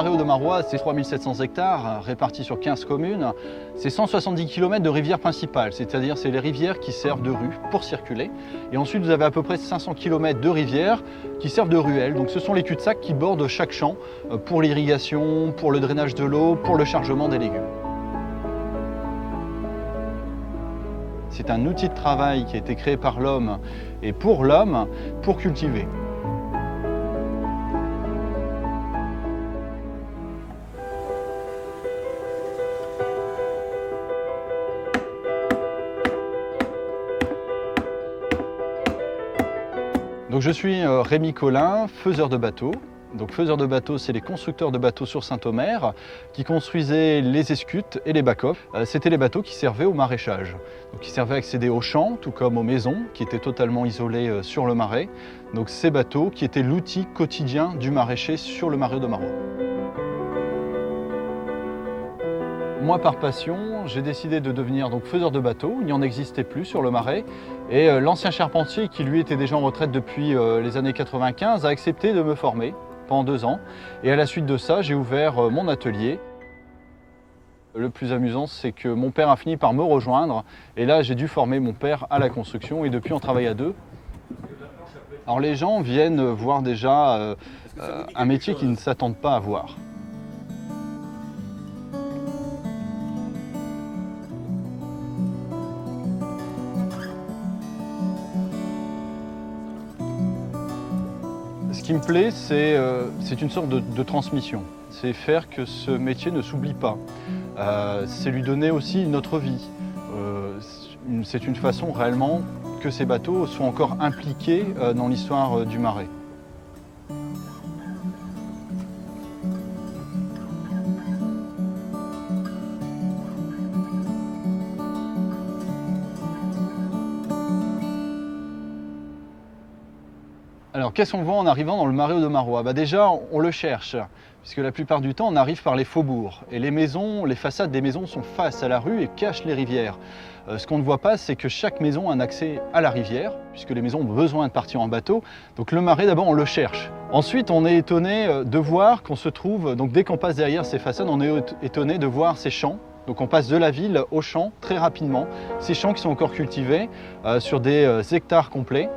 Marais Audomarois, c'est 3700 hectares répartis sur 15 communes. C'est 170 km de rivières principales, c'est-à-dire c'est les rivières qui servent de rue pour circuler. Et ensuite, vous avez à peu près 500 km de rivières qui servent de ruelles. Donc ce sont les cul-de-sac qui bordent chaque champ pour l'irrigation, pour le drainage de l'eau, pour le chargement des légumes. C'est un outil de travail qui a été créé par l'homme et pour l'homme pour cultiver. Donc je suis Rémi Collin, faiseur de bateaux. Donc faiseurs de bateaux, c'est les constructeurs de bateaux sur Saint-Omer qui construisaient les escutes et les back-up. C'était les bateaux qui servaient au maraîchage, donc qui servaient à accéder aux champs, tout comme aux maisons, qui étaient totalement isolées sur le marais. Donc ces bateaux qui étaient l'outil quotidien du maraîcher sur le Marais Audomarois. Moi, par passion, j'ai décidé de devenir donc faiseur de bateaux. Il n'y en existait plus sur le Marais. Et l'ancien charpentier, qui lui était déjà en retraite depuis les années 95, a accepté de me former pendant 2 ans. Et à la suite de ça, j'ai ouvert mon atelier. Le plus amusant, c'est que mon père a fini par me rejoindre. Et là, j'ai dû former mon père à la construction. Et depuis, on travaille à 2. Alors les gens viennent voir déjà un métier qu'ils ne s'attendent pas à voir. Ce qui me plaît, c'est une sorte de transmission. C'est faire que ce métier ne s'oublie pas. C'est lui donner aussi une autre vie. C'est une façon réellement que ces bateaux soient encore impliqués dans l'histoire du Marais. Alors qu'est-ce qu'on voit en arrivant dans le Marais Audomarois? Déjà, on le cherche, puisque la plupart du temps, on arrive par les faubourgs. Et les maisons, les façades des maisons sont face à la rue et cachent les rivières. Ce qu'on ne voit pas, c'est que chaque maison a un accès à la rivière, puisque les maisons ont besoin de partir en bateau. Donc le Marais, d'abord, on le cherche. Ensuite, on est étonné de voir qu'on se trouve, donc dès qu'on passe derrière ces façades, on est étonné de voir ces champs. Donc on passe de la ville aux champs très rapidement. Ces champs qui sont encore cultivés sur des hectares complets.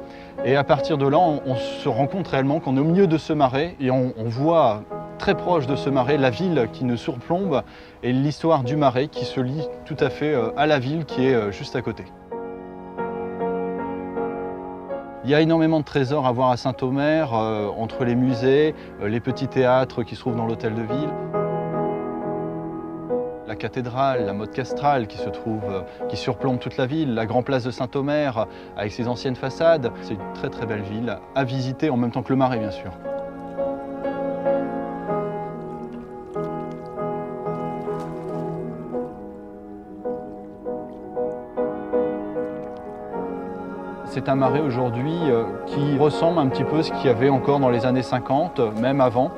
Et à partir de là, on se rend compte réellement qu'on est au milieu de ce marais et on voit très proche de ce marais la ville qui nous surplombe et l'histoire du marais qui se lie tout à fait à la ville qui est juste à côté. Il y a énormément de trésors à voir à Saint-Omer, entre les musées, les petits théâtres qui se trouvent dans l'hôtel de ville. La cathédrale, la motte castrale qui se trouve, qui surplombe toute la ville, la grande place de Saint-Omer avec ses anciennes façades. C'est une très très belle ville à visiter en même temps que le Marais bien sûr. C'est un marais aujourd'hui qui ressemble un petit peu à ce qu'il y avait encore dans les années 50, même avant.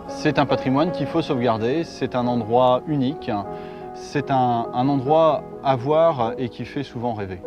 C'est un patrimoine qu'il faut sauvegarder, c'est un endroit unique, c'est un endroit à voir et qui fait souvent rêver.